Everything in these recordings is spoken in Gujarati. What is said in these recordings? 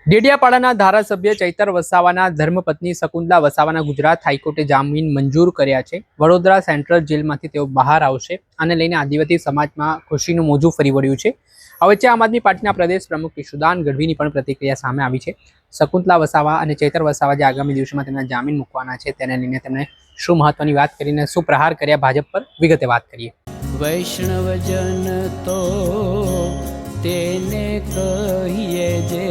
ડેડિયાપાડાના ધારાસભ્ય ચૈતર વસાવાના ધર્મપત્ની શકુંતલા વસાવાના ગુજરાત હાઈકોર્ટે જામીન મંજૂર કર્યા છે. વડોદરા સેન્ટ્રલ જેલમાંથી તેઓ બહાર આવશે. આને લઈને આદિવાસી સમાજમાં ખુશીનું મોજું ફરી વળ્યું છે. હવે વચ્ચે આમ આદમી પાર્ટીના પ્રદેશ પ્રમુખ ઈશુદાન ગઢવીની પણ પ્રતિક્રિયા સામે આવી છે. શકુંતલા વસાવા અને ચૈતર વસાવા જે આગામી દિવસોમાં તેમના જામીન મૂકવાના છે તેને લઈને તેમણે શું મહત્વની વાત કરીને શું પ્રહાર કર્યા ભાજપ પર, વિગતે વાત કરીએ. વૈષ્ણવજન તો તેને કહીએ જે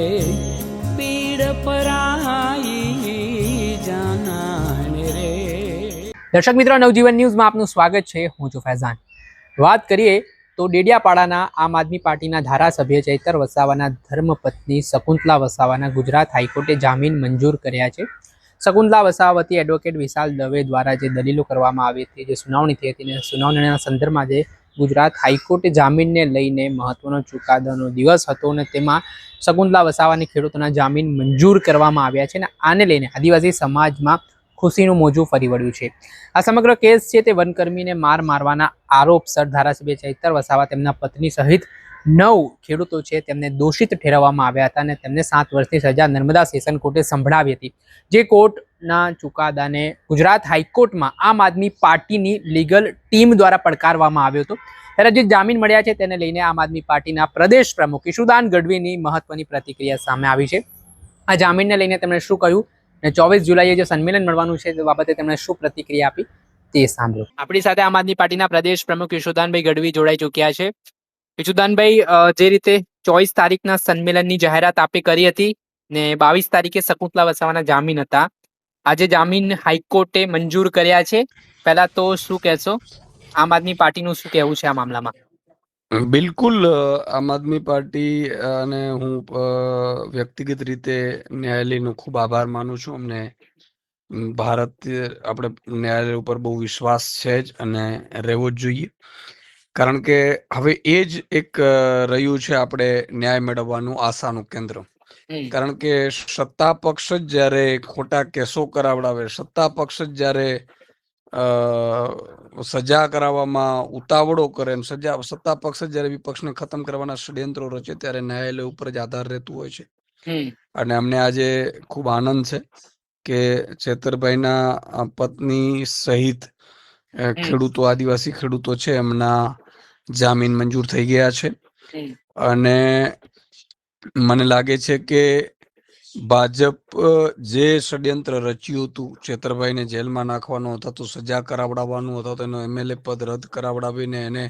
પીડ પરાઈ જાનાને રે. દર્શક મિત્રો, નવજીવન ન્યૂઝમાં આપનું સ્વાગત છે. હું છું ફૈઝાન. વાત કરીએ તો ડેડિયાપાડાના આમ આદમી પાર્ટીના ધારાસભ્ય ચૈતર વસાવાના ધર્મપત્ની શકુંતલા વસાવાના ગુજરાત હાઈકોર્ટે જામીન મંજૂર કર્યા છે. શકુંતલા વસાવા વતી એડવોકેટ વિશાલ દવે દ્વારા જે દલીલો કરવામાં આવી હતી, જે સુનાવણી થઈ હતી, સુનાવણીના સંદર્ભમાં જે ગુજરાત હાઈકોર્ટે જામીનને લઈને મહત્વનો ચુકાદાનો દિવસ હતો અને તેમાં શકુંતલા વસાવાની ખેડૂતોના જામીન મંજૂર કરવામાં આવ્યા છે અને આને લઈને આદિવાસી સમાજમાં ખુશીનું મોજું ફરી વળ્યું છે. આ સમગ્ર કેસ છે તે વનકર્મીને માર મારવાના આરોપસર ધારાસભ્ય ચૈતર વસાવા તેમના પત્ની સહિત 9 ખેડૂતો છે તેમને દોષિત ઠેરવવામાં આવ્યા હતા અને તેમને 7 વર્ષની સજા નર્મદા સેશન કોર્ટે સંભળાવી હતી. જે કોર્ટના ચુકાદાને ગુજરાત હાઈકોર્ટમાં આમ આદમી પાર્ટીની લીગલ ટીમ દ્વારા પડકારવામાં આવ્યો હતો. ત્યારે જે જામીન મળ્યા છે તેને લઈને આમ આદમી પાર્ટીના પ્રદેશ પ્રમુખ ઈશુદાન ગઢવીની મહત્વની પ્રતિક્રિયા સામે આવી છે. આ જામીનને લઈને તેમણે શું કહ્યું અને 24 જુલાઈએ જે સંમેલન મળવાનું છે તે બાબતે તેમણે શું પ્રતિક્રિયા આપી તે સાંભળો. આપણી સાથે આમ આદમી પાર્ટીના પ્રદેશ પ્રમુખ ઈશુદાનભાઈ ગઢવી જોડાઈ ચૂક્યા છે. ઈશુદાનભાઈ, જે રીતે 24 તારીખના સંમેલનની જાહેરાત આપે કરી હતી ને 22 તારીખે શકુંતલા વસાવાના જામીન હતા, આજે જામીન હાઈકોર્ટે મંજૂર કર્યા છે. પહેલા તો શું કહેશો, આમ આદમી પાર્ટીનું શું કહેવું છે આ મામલામાં? બિલકુલ, આમ આદમી પાર્ટી અને હું વ્યક્તિગત રીતે ન્યાયાલયનો ખૂબ આભાર માનું છું. અમને ભારત આપણે ન્યાયાલય ઉપર બહુ વિશ્વાસ છે જ અને રહેવો જ જોઈએ, કારણ કે હવે એ જ એક રહ્યું છે આપણે ન્યાય મેળવવાનું આશાનું કેન્દ્ર. કારણ કે સત્તા પક્ષ જ જ્યારે ખોટા કેસો કરાવડાવે, સત્તા પક્ષ જ જ્યારે સજા કરાવવામાં ઉતાવળો કરે, સત્તા પક્ષ જ્યારે વિપક્ષને ખતમ કરવાના ષડયંત્રો રચે, ત્યારે ન્યાયાલય ઉપર જ આધાર રહેતું હોય છે. અને અમને આજે ખૂબ આનંદ છે કે ચેતરભાઈના પત્ની સહિત ખેડૂતો, આદિવાસી ખેડૂતો છે, એમના જામીન મંજૂર થઈ ગયા છે. અને મને લાગે છે કે ભાજપ જે ષડયંત્ર રચ્યું હતું, ચેતરભાઈને જેલમાં નાખવાનું અથવા તો સજા કરાવડાવવાનું અથવા તો એનો MLA પદ રદ કરાવડાવીને એને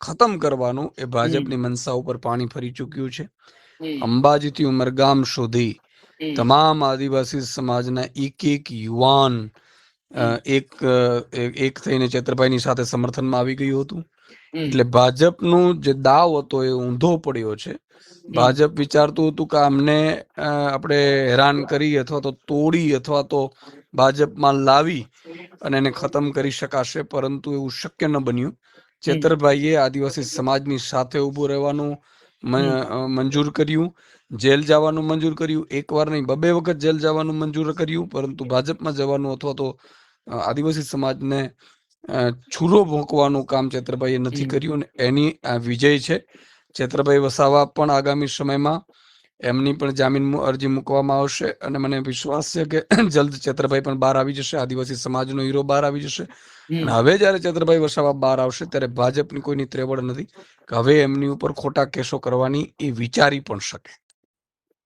ખતમ કરવાનું, એ ભાજપની મનસા ઉપર પાણી ફરી ચૂક્યું છે. અંબાજીથી ઉમરગામ સુધી તમામ આદિવાસી સમાજના એક યુવાન એક થઈને ચેતરભાઈની સાથે સમર્થનમાં આવી ગયું હતું. એટલે ભાજપનું જે દાવ હતો એ ઊંધો પડ્યો છે. ભાજપ વિચારતું હતું કે અમને આપણે હેરાન કરી અથવા તો તોડી અથવા તો ભાજપમાં લાવી અને એને ખતમ કરી શકાશે, પરંતુ એવું શક્ય ન બન્યું. ચેતરભાઈએ આદિવાસી સમાજની સાથે ઊભું રહેવાનું મંજૂર કર્યું, જેલ જવાનું મંજૂર કર્યું, એક વાર નહીં 2 વખત જેલ જવાનું મંજૂર કર્યું, પરંતુ ભાજપમાં જવાનું અથવા તો આદિવાસી સમાજને છૂરો ભોંકવાનું કામ ચેતરભાઈએ નથી કર્યું. અને એની આ વિજય છે. ચેતરભાઈ વસાવા પણ આગામી સમયમાં એમની પણ જામીન અરજી મૂકવામાં આવશે અને મને વિશ્વાસ છે કે જલ્દ ચેતરભાઈ પણ બહાર આવી જશે, આદિવાસી સમાજનો હીરો બહાર આવી જશે. અને હવે જયારે ચેતરભાઈ વસાવા બહાર આવશે ત્યારે ભાજપની કોઈની ત્રેવડ નથી કે હવે એમની ઉપર ખોટા કેસો કરવાની એ વિચારી પણ શકે.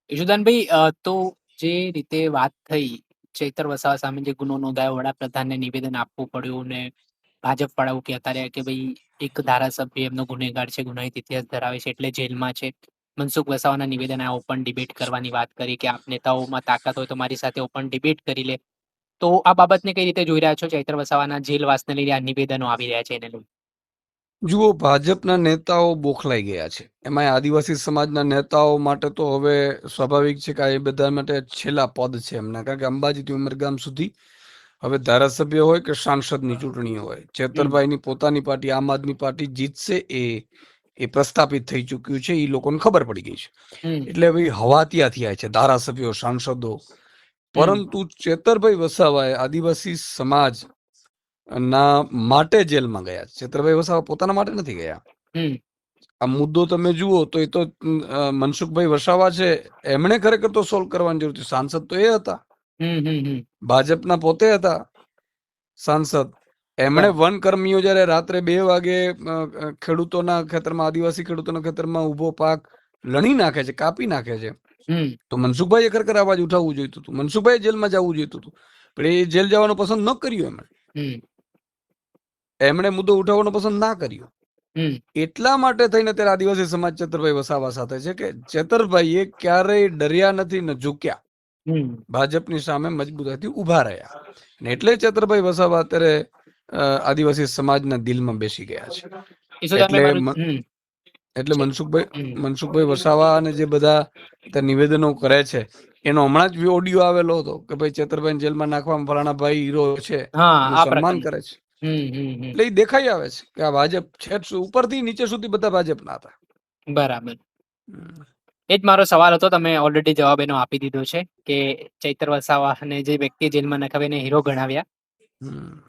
ઈશુદાનભાઈ, તો જે રીતે વાત થઈ, ચૈતર વસાવા સામે જે ગુનો નોંધાયો, વડાપ્રધાનને નિવેદન આપવું પડ્યું ને ભાજપ વાળાઓ કહેતા રહ્યા કે ભાઈ એક ધારાસભ્ય એમનો ગુનેગાર છે, ગુનાહિત ઇતિહાસ ધરાવે છે એટલે જેલમાં છે. મનસુખ વસાવાના નિવેદન આ ઓપન ડિબેટ કરવાની વાત કરી કે આપ નેતાઓમાં તાકાત હોય તો મારી સાથે ઓપન ડિબેટ કરી લે. તો આ બાબતને કઈ રીતે જોઈ રહ્યા છો? ચૈતર વસાવાના જેલવાસને લઈને આ નિવેદનો આવી રહ્યા છે એને લઈને. જુઓ, ભાજપના નેતાઓ બોખલાઈ ગયા છે. એમાં આદિવાસી સમાજના નેતાઓ માટે તો હવે સ્વાભાવિક છે કે એ બધા માટે છેલ્લા પદ છે એમના, કારણ કે અંબાજીથી ઉમરગામ સુધી હવે ધારાસભ્ય હોય કે સાંસદની ચૂંટણી હોય, ચેતરભાઈની પોતાની પાર્ટી આમ આદમી પાર્ટી જીતશે એ પ્રસ્થાપિત થઈ ચૂક્યું છે. એ લોકોને ખબર પડી ગઈ છે. એટલે હવે હવા ત્યાં થયા છે ધારાસભ્યો, સાંસદો. પરંતુ ચેતરભાઈ વસાવાએ આદિવાસી સમાજ ના માટે જેલમાં ગયા. ચેતરભાઈ વસાવા પોતાના માટે નથી ગયા. આ મુદ્દો તમે જુઓ તો એ તો મનસુખભાઈ વસાવા છે, એમણે ખરેખર તો સોલ્વ કરવાની જરૂર છે. સાંસદ તો એ હતા, ભાજપના પોતે હતા સાંસદ. એમણે વન કર્મીઓ જયારે રાત્રે 2 વાગે ખેડૂતોના ખેતરમાં, આદિવાસી ખેડૂતોના ખેતરમાં ઉભો પાક લણી નાખે છે, કાપી નાખે છે, તો મનસુખભાઈએ ખરેખર અવાજ ઉઠાવવું જોઈતું હતું. મનસુખભાઈ જેલમાં જવું જોઈતું હતું, પણ એ જેલ જવાનું પસંદ ન કર્યું. એમણે મુદ્દો ઉઠાવવાનો પસંદ ના કર્યો. એટલા માટે થઈને અત્યારે આદિવાસી સમાજ ચેતરભાઈ વસાવા સાથે છે કે ચેતરભાઈએ ક્યારેય ડર્યા નથી ને ઝૂક્યા, ભાજપની સામે મજબૂતાઈથી ઉભા રહ્યા, ને એટલે ચેતરભાઈ વસાવા અત્યારે આદિવાસી સમાજના દિલમાં બેસી ગયા છે. એટલે મનસુખભાઈ વસાવા અને જે બધા નિવેદનો કરે છે, એનો હમણાં જ ઓડિયો આવેલો હતો કે ભાઈ ચેતરભાઈ જેલમાં નાખવામાં ફલાણા ભાઈ હીરો છે, સન્માન કરે છે. એટલે એ દેખાઈ આવે છે કે આ ભાજપ છે, ઉપરથી નીચે સુધી બધા ભાજપના હતા. બરાબર. એ જ મારો સવાલ હતો, તમે ઓલરેડી જવાબ એનો આપી દીધો છે કે ચૈતર વસાવાને જે વ્યક્તિ જેલમાં નખાવીને હીરો ગણાવ્યા.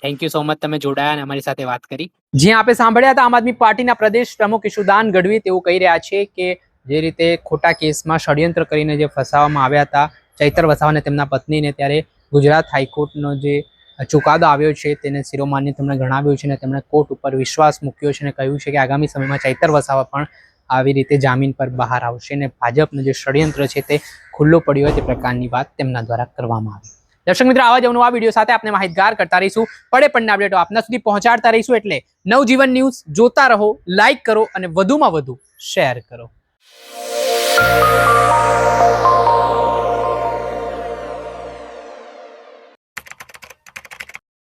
થેન્ક યુ સો મચ, તમે જોડાયા અને અમારી સાથે વાત કરી. જ્યાં આપણે સાંભળ્યા હતા આમ આદમી પાર્ટીના પ્રદેશ પ્રમુખ ઈશુદાન ગઢવી, તેવું કહી રહ્યા છે કે જે રીતે ખોટા કેસમાં ષડયંત્ર કરીને જે ફસાવવામાં આવ્યા હતા ચૈતર વસાવાને તેમના પત્નીને, ત્યારે ગુજરાત હાઈકોર્ટનો જે ચુકાદો આવ્યો છે તેને શિરોમાન્ય તેમણે ગણાવ્યું છે અને તેમણે કોર્ટ ઉપર વિશ્વાસ મૂક્યો છે અને કહ્યું છે કે આગામી સમયમાં ચૈતર વસાવા પણ આવી રીતે જામીન પર બહાર આવશે અને ભાજપનું જે ષડયંત્ર છે તે ખુલ્લો પડ્યો હોય તે પ્રકારની વાત તેમના દ્વારા કરવામાં આવી. દર્શક મિત્રો, આવા જ નવા વિડીયો સાથે આપણે માહિતગાર કરતા રહીશું, પડે પડના અપડેટો આપના સુધી પહોંચાડતા રહીશું. એટલે નવજીવન ન્યૂઝ જોતા રહો, લાઈક કરો અને વધુમાં વધુ શેર કરો.